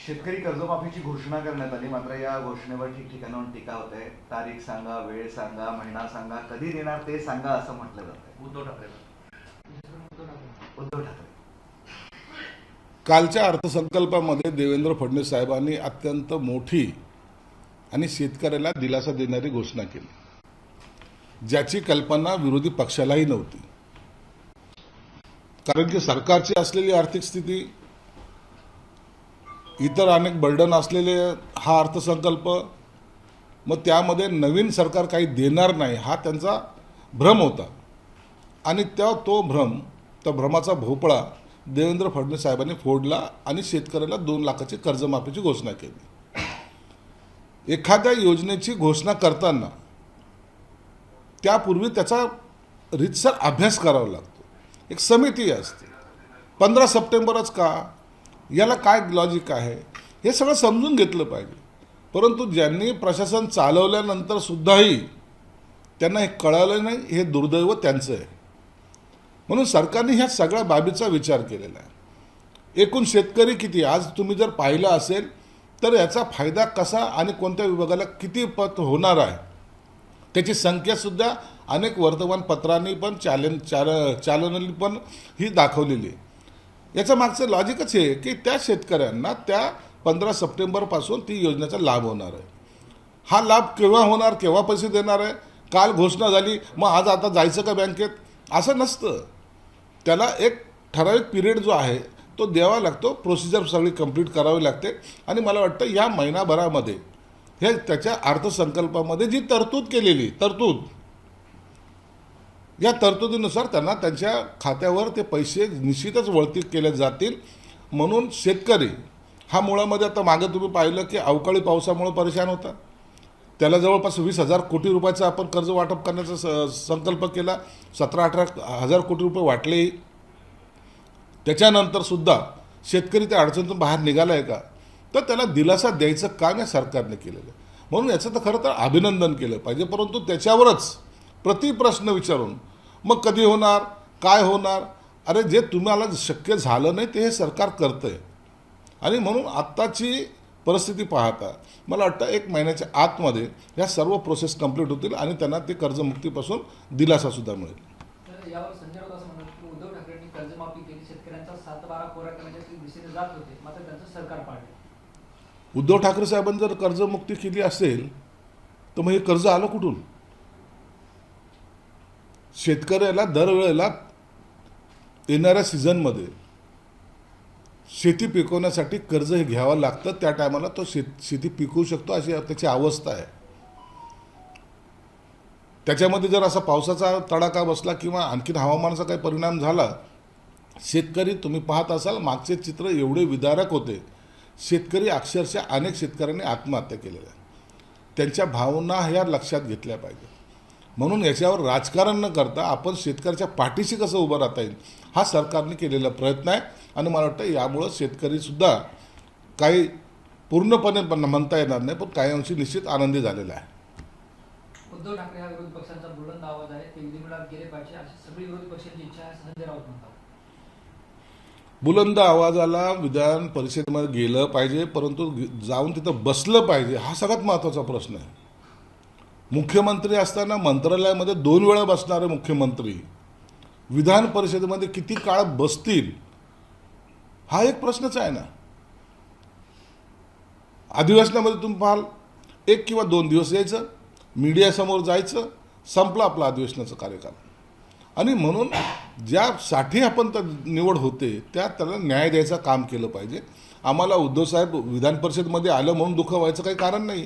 शेतकरी कर्जमाफीची घोषणा करण्यात आली, मात्र या घोषणेवर ठिकठिकाणाहून टीका होत आहे. तारीख सांगा, वेळ सांगा, महिना सांगा, कधी देणार ते सांगा असं म्हटलं जात आहे. उद्धव ठाकरे कालच्या अर्थसंकल्पामध्ये देवेंद्र फडणवीस साहेबांनी अत्यंत मोठी आणि शेतकऱ्याला दिलासा देणारी घोषणा केली, ज्याची कल्पना विरोधी पक्षालाही नव्हती. कारण की सरकारची असलेली आर्थिक स्थिती, इतर अनेक बर्डन असलेले हा अर्थसंकल्प, मग त्यामध्ये नवीन सरकार काही देणार नाही हा त्यांचा भ्रम होता. आणि तो भ्रमाचा भोपळा देवेंद्र फडणवीस साहेबांनी फोडला आणि शेतकऱ्याला 2 लाखाची कर्जमाफीची घोषणा केली. एखाद्या योजनेची घोषणा करताना त्यापूर्वी त्याचा रीतसर अभ्यास करावा लागतो. एक समिती असते. 15 सप्टेंबरच का, याला काय लॉजिक आहे, हे सगळं समजून घेतलं पाहिजे. परंतु ज्यांनी प्रशासन चालवल्यानंतर सुद्धाही त्यांना हे कळालं नाही, हे दुर्दैव त्यांचं आहे. म्हणून सरकारने ह्या सगळ्या बाबीचा विचार केलेला आहे. एकूण शेतकरी किती, आज तुम्ही जर पाहिलं असेल तर याचा फायदा कसा आणि कोणत्या विभागाला किती पत होणार आहे, त्याची संख्यासुद्धा अनेक वर्तमानपत्रांनी पण चॅनलनी पण ही दाखवलेली आहे. याचं मागचं लॉजिकच हे की त्या शेतकऱ्यांना त्या 15 सप्टेंबरपासून ती योजनेचा लाभ होणार आहे. हा लाभ केव्हा होणार, केव्हा पैसे देणार आहे, काल घोषणा झाली मग आज आता जायचं का बँकेत, असं नसतं. त्याला एक ठराविक पिरियड जो आहे तो द्यावा लागतो, प्रोसिजर सगळी कंप्लीट करावी लागते. आणि मला वाटतं या महिनाभरामध्ये हे त्याच्या अर्थसंकल्पामध्ये जी तरतूद या तरतुदीनुसार त्यांना त्यांच्या खात्यावर ते पैसे निश्चितच वळती केले जातील. म्हणून शेतकरी हा मुळामध्ये, आता मागे तुम्ही पाहिलं की अवकाळी पावसामुळे परेशान होता, त्याला जवळपास 20,000 कोटी रुपयाचा आपण कर्ज वाटप करण्याचा संकल्प केला. 17-18 कोटी रुपये वाटले. त्याच्यानंतर सुद्धा शेतकरी त्या अडचणीतून बाहेर निघाला आहे का, तर त्याला दिलासा द्यायचं काम या सरकारने केलेलं आहे. म्हणून याचं तर खरं तर अभिनंदन केलं पाहिजे. परंतु त्याच्यावरच प्रतिप्रश्न विचारून मग कधी होणार, काय होणार, अरे जे तुम्हाला शक्य झालं नाही ते हे सरकार करतंय. आणि म्हणून आत्ताची परिस्थिती पाहता मला वाटतं 1 महिन्याच्या आतमध्ये या सर्व प्रोसेस कंप्लीट होतील आणि त्यांना ते कर्जमुक्तीपासून दिलासासुद्धा मिळेल. यावर संजय राऊत असं म्हणतात की उद्धव ठाकरेंनी कर्जमाफी केली, शेतकऱ्यांचा 7-12 कोरा करण्याच्या दिशेने जात होते, मात्र त्यांचं सरकार पाडले. उद्धव ठाकरे साहेबांनी जर कर्जमुक्ती केली असेल तर मग हे कर्ज आलं कुठून? शेतकऱ्याला दरवेळेला येणाऱ्या सीझनमध्ये शेती पिकवण्यासाठी कर्ज हे घ्यावं लागतं. त्या टायमाला तो शेती पिकवू शकतो अशी त्याची अवस्था आहे. त्याच्यामध्ये जर असा पावसाचा तडाखा बसला किंवा आणखीन हवामानाचा काही परिणाम झाला, शेतकरी तुम्ही पाहत असाल मागचे चित्र एवढे विदारक होते. शेतकरी अक्षरशः अनेक शेतकऱ्यांनी आत्महत्या केलेल्या. त्यांच्या भावना ह्या लक्षात घेतल्या पाहिजे. म्हणून याच्यावर राजकारण न करता आपण शेतकऱ्याच्या पाठीशी कसं उभं राहता येईल हा सरकारने केलेला प्रयत्न आहे. आणि मला वाटतं यामुळं शेतकरीसुद्धा काही पूर्णपणे म्हणता येणार नाही, पण काही अंशी निश्चित आनंदी झालेला आहे. उद्धव ठाकरे हा विरोधी पक्षांचा बुलंद आवाज आहे, ते विधिमंडळात गेले पाहिजे अशी सगळी विरोधी पक्षांची इच्छा आहे, संजय राऊत म्हणतात. बुलंद आवाजाला विधान परिषदेमध्ये गेलं पाहिजे, परंतु जाऊन तिथं बसलं पाहिजे हा सगळ्यात महत्त्वाचा प्रश्न आहे. मुख्यमंत्री असताना मंत्रालयामध्ये 2 वेळा बसणारे मुख्यमंत्री विधान परिषदेमध्ये किती काळ बसतील हा एक प्रश्नच आहे ना. अधिवेशनामध्ये तुम्ही पाहाल 1 किंवा 2 दिवस यायचं, मीडियासमोर जायचं, संपला आपला अधिवेशनाचा कार्यकाल. आणि म्हणून ज्यासाठी आपण निवड होते त्याला न्याय द्यायचं काम केलं पाहिजे. आम्हाला उद्धव साहेब विधान परिषदेमध्ये आलं म्हणून दुःख व्हायचं काही कारण नाही.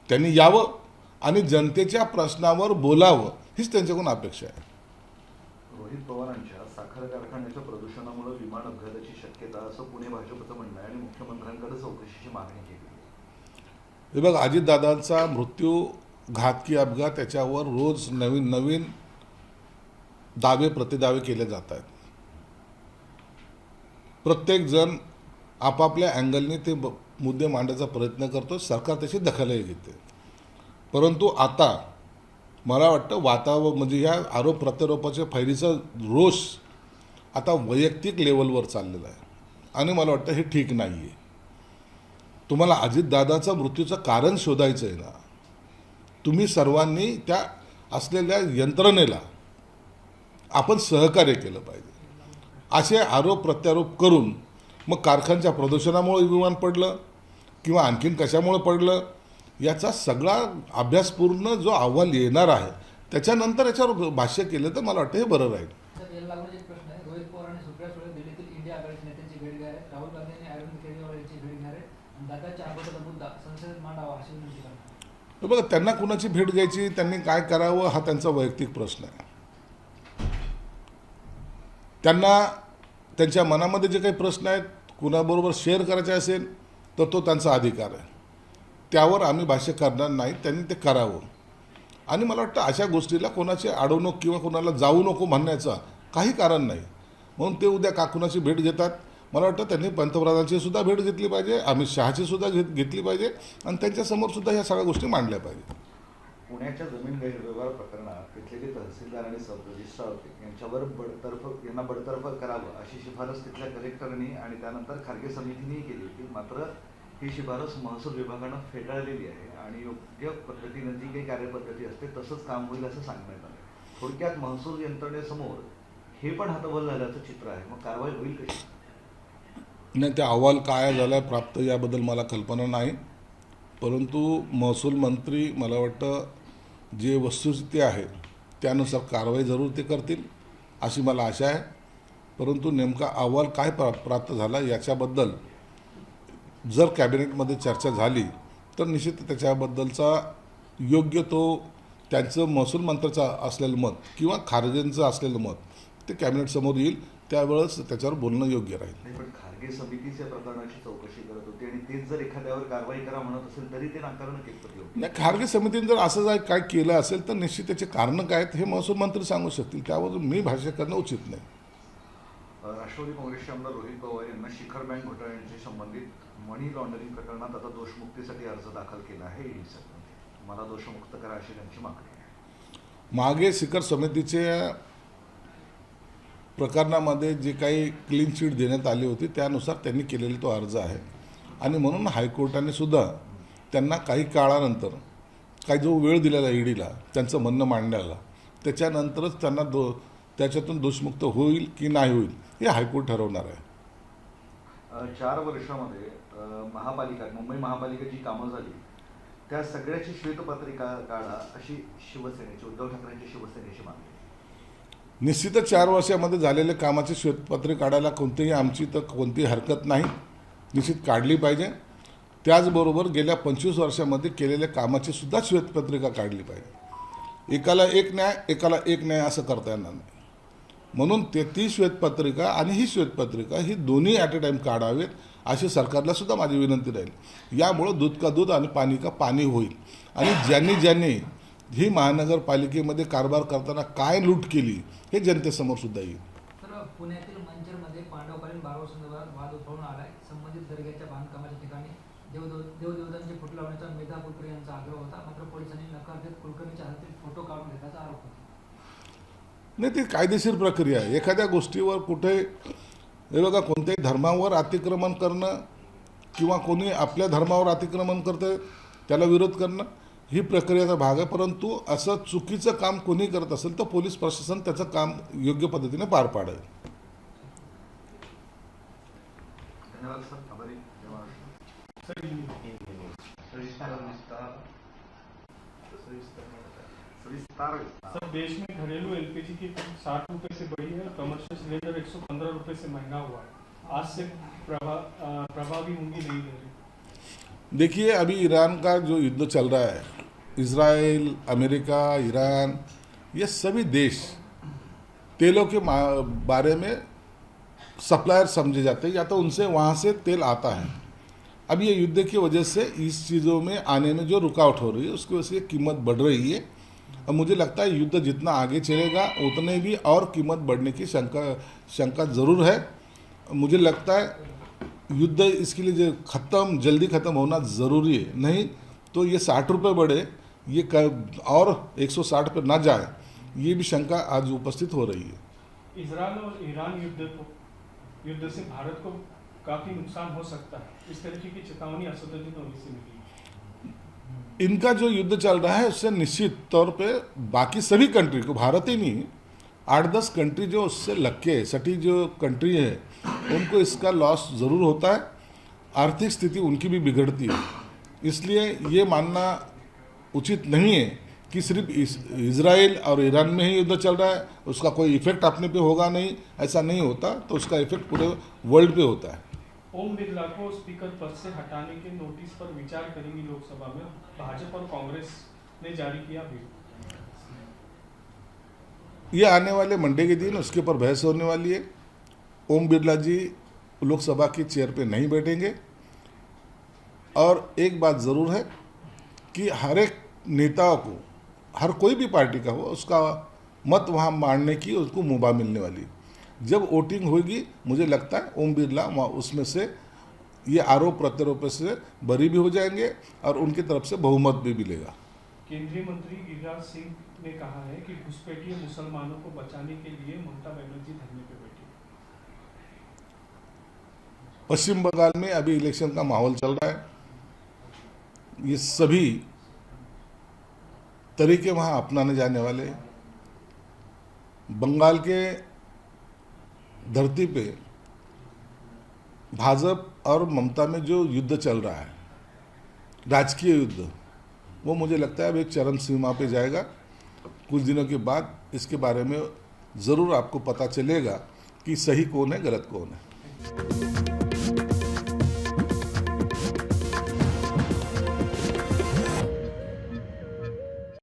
त्यांनी यावं आणि जनतेच्या प्रश्नावर बोलावं हीच त्यांच्याकडून अपेक्षा आहे. रोहित पवारांच्या साखर कारखान्याच्या प्रदूषणामुळे विमान अपघाताची शक्यता असं पुणे भाजपचं म्हणणं आहे आणि मुख्यमंत्र्यांकडे चौकशीची मागणी केली. हे बघ, अजितदादांचा मृत्यू घातकी अपघात, त्याच्यावर रोज नवीन दावे प्रतिदावे केले जात आहेत. प्रत्येकजण आपापल्या अँगलने ते मुद्दे मांडण्याचा प्रयत्न करतो. सरकार त्याची दखलही घेते. परंतु आता मला वाटतं वातावरण म्हणजे ह्या आरोप प्रत्यारोपाच्या फैलीचा रोष आता वैयक्तिक लेवलवर चाललेला आहे आणि मला वाटतं हे ठीक नाही आहे. तुम्हाला अजितदादाचा मृत्यूचं कारण शोधायचं आहे ना, तुम्ही सर्वांनी त्या असलेल्या यंत्रणेला आपण सहकार्य केलं पाहिजे. असे आरोप प्रत्यारोप करून मग कारखान्याच्या प्रदूषणामुळे विमान पडलं किंवा आणखीन कशामुळे पडलं याचा सगळा अभ्यासपूर्ण जो अहवाल येणार आहे त्याच्यानंतर याच्यावर भाष्य केलं तर मला वाटतं हे बरं राहील. सर, याला लागून एक प्रश्न आहे. रोहित पवार आणि सुप्रिया सुळे दिल्लीतील इंडिया आघाडीच्या नेत्यांची भेट घेणार आहेत. राहुल गांधी आणि अरविंद केजरीवाल यांची भेट घेणार आहेत. दादाच्या आरोपाचा मुद्दा संसदेत मांडावा अशी विनंती करणार. तर बघा, त्यांना कुणाची भेट घ्यायची, त्यांनी काय करावं हा त्यांचा वैयक्तिक प्रश्न आहे. त्यांना त्यांच्या मनामध्ये जे काही प्रश्न आहेत कुणाबरोबर शेअर करायचे असेल तर तो त्यांचा अधिकार आहे. त्यावर आम्ही भाष्य करणार नाही. त्यांनी ते करावं. आणि मला वाटतं अशा गोष्टीला कोणाची अडवणूक किंवा कोणाला जाऊ नको म्हणण्याचं काही कारण नाही. म्हणून ते उद्या का कुणाची भेट घेतात, मला वाटतं त्यांनी पंतप्रधानांची सुद्धा भेट घेतली पाहिजे, अमित शहाची सुद्धा घेतली पाहिजे आणि त्यांच्यासमोर सुद्धा ह्या सगळ्या गोष्टी मांडल्या पाहिजेत. पुण्याच्या जमीन गैरव्यवहार प्रकरणात तिथले तहसीलदार आणि सब रजिस्ट्रार यांच्यावर यांना बडतर्फ करावं अशी शिफारस तिथल्या कलेक्टरनी आणि त्यानंतर खारगे समितीनेही केली होती. मात्र ही शिफारस महसूल विभागानं फेटाळलेली आहे आणि योग्य पद्धतीने जी काही कार्यपद्धती असते तसंच काम होईल असं सांगण्यात आलं. थोडक्यात महसूल यंत्रणेसमोर हे पण हतबल झाल्याचं चित्र आहे. मग कारवाई होईल कशी? नाही, ते अहवाल काय झाला प्राप्त याबद्दल मला कल्पना नाही. परंतु महसूल मंत्री मला वाटतं जे वस्तुस्थिती आहे त्यानुसार कारवाई जरूर ते करतील अशी मला आशा आहे. परंतु नेमका अहवाल काय प्राप्त झाला याच्याबद्दल जर कॅबिनेटमध्ये चर्चा झाली तर निश्चित त्याच्याबद्दलचा योग्य तो त्यांचं महसूल मंत्र्याचं असलेलं मत किंवा खारगेंचं असलेलं मत ते कॅबिनेटसमोर येईल. त्यावेळेस त्याच्यावर बोलणं योग्य राहील. नाही, पण खारगे समितीच्या प्रकरणाची चौकशी करत होती आणि तेच जर एखाद्यावर कारवाई करा म्हणत असेल तरी ते नाकारणं कितपत योग्य? नाही, खारगे समितीने जर असं काय केलं असेल तर निश्चित त्याचे कारणं काय आहेत हे महसूल मंत्री सांगू शकतील. त्यावर मी भाष्य करणं उचित नाही. राष्ट्रवादी काँग्रेसचे आमदार रोहित पवार यांना शिखर बँक घोटाळ्यांशी संबंधित मनी लॉन्ड्रिंग प्रकरणात आता दोषमुक्तीसाठी अर्ज दाखल केला आहे ईडीसाठी. मला दोषमुक्त करा अशी त्यांची मागणी आहे. मागे शिखर समितीच्या प्रकरणामध्ये जे काही क्लीन चिट देण्यात आली होती त्यानुसार त्यांनी केलेला तो अर्ज आहे आणि म्हणून हायकोर्टाने सुद्धा त्यांना काही काळानंतर काही जो वेळ दिलेला ईडीला त्यांचं म्हणणं मांडण्याला त्याच्यानंतरच त्यांना त्याच्यातून दोषमुक्त होईल की नाही होईल हे हायकोर्ट ठरवणार आहे. 4 वर्षामध्ये मुंबई महापालिकेची कामं झाली त्या सगळ्याची श्वेतपत्रिका काढा अशी शिवसेनेची उद्धव ठाकरेंची शिवसेनेची मागणी. निश्चितच 4 वर्षामध्ये झालेल्या कामाची श्वेतपत्रिका काढायला कोणतीही हरकत नाही. निश्चित काढली पाहिजे. त्याचबरोबर गेल्या 25 वर्षामध्ये केलेल्या कामाची सुद्धा श्वेतपत्रिका काढली पाहिजे. एकाला एक न्याय असं करता येणार नाही. म्हणून ती श्वेतपत्रिका आणि ही श्वेतपत्रिका ही दोन्ही ॲट अ टाईम काढावेत अशी सरकारला सुद्धा माझी विनंती राहील. यामुळं दूध का दूध आणि पाणी का पाणी होईल. आणि ज्यांनी ही महानगरपालिकेमध्ये कारभार करताना काय लूट केली हे जनतेसमोर सुद्धा येईल. तर पुण्यातील मंचरमध्ये पांडवकालीन बारवासंदर्भात वाद उफाळून आलाय. संबंधित दर्ग्याच्या बांधकामाच्या ठिकाणी देवदेवतांचे फोटो लावण्याचा मेधा कुलकर्णी यांचा आग्रह होता. मात्र पोलिसांनी नकार देत कुलकर्णीच्या हातातील फोटो काढून घेतल्याचा आरोप होता. नाही, ती कायदेशीर प्रक्रिया आहे. एखाद्या गोष्टीवर कुठे हे बघा, कोणत्याही धर्मावर अतिक्रमण करणं किंवा कोणी आपल्या धर्मावर अतिक्रमण करतं त्याला विरोध करणं ही प्रक्रियेचा भाग आहे. परंतु असं चुकीचं काम कोणी करत असेल तर पोलीस प्रशासन त्याचं काम योग्य पद्धतीने पार पाडेल. धन्यवाद सर. आभारी. सर, देश में घरेलू एलपीजी की कीमत 60 रुपए से बढ़ी है और कमर्शियल सिलेंडर 115 रुपए से महंगा हुआ है. आज से प्रभावी होंगी नहीं दे रही. देखिए, अभी ईरान का जो युद्ध चल रहा है, इज़राइल, अमेरिका, ईरान, ये सभी देश तेलों के बारे में सप्लायर समझे जाते हैं या तो उनसे वहाँ से तेल आता है. अब ये युद्ध की वजह से इस चीज़ों में आने में जो रुकावट हो रही है उसकी वजह से कीमत बढ़ रही है. और मुझे लगता है युद्ध जितना आगे चलेगा उतने भी और कीमत बढ़ने की शंका ज़रूर है. मुझे लगता है युद्ध इसके लिए जो जल्दी ख़त्म होना ज़रूरी है. नहीं तो ये 60 रुपये बढ़े ये और 160 पे ना जाए, ये भी शंका आज उपस्थित हो रही है. इजराइल और ईरान युद्ध से भारत को काफी नुकसान हो सकता है। इस तरीके की चेतावनी असदुद्दीन ओवैसी से मिली। इनका जो युद्ध चल रहा है उससे निश्चित तौर पे बाकी सभी कंट्री को, भारत ही नहीं 8-10 कंट्री जो उससे लग के सटी जो कंट्री है उनको इसका लॉस ज़रूर होता है। आर्थिक स्थिति उनकी भी बिगड़ती है। इसलिए ये मानना उचित नहीं है कि सिर्फ इजराइल और ईरान में ही युद्ध चल रहा है, उसका कोई इफेक्ट अपने पे होगा नहीं, ऐसा नहीं होता। तो उसका इफेक्ट पूरे वर्ल्ड पे होता है। ओम बिरला को स्पीकर पद से हटाने के नोटिस पर विचार करेंगी लोकसभा में, भाजपा और कांग्रेस ने जारी किया व्हिप। ये आने वाले मंडे के दिन उसके ऊपर बहस होने वाली है। ओम बिरला जी लोकसभा की चेयर पे नहीं बैठेंगे। और एक बात ज़रूर है कि हर एक नेता को, हर कोई भी पार्टी का हो, उसका मत वहाँ मांगने की उसको मुभा मिलने वाली है। जब वोटिंग होगी मुझे लगता है ओम बिरला उसमें से ये आरोप प्रत्यारोप से बरी भी हो जाएंगे और उनकी तरफ से बहुमत भी मिलेगा। केंद्रीय मंत्री गिरिराज सिंह ने कहा है कि घुसपैठिए मुसलमानों को बचाने के लिए ममता बनर्जी धरने पे बैठी। पश्चिम बंगाल में अभी इलेक्शन का माहौल चल रहा है। ये सभी तरीके वहाँ अपनाने जाने वाले हैं। बंगाल के धरती पे भाजपा और ममता में जो युद्ध चल रहा है, राजकीय युद्ध, वो मुझे लगता है अब एक चरम सीमा पे जाएगा। कुछ दिनों के बाद इसके बारे में ज़रूर आपको पता चलेगा कि सही कौन है, गलत कौन है।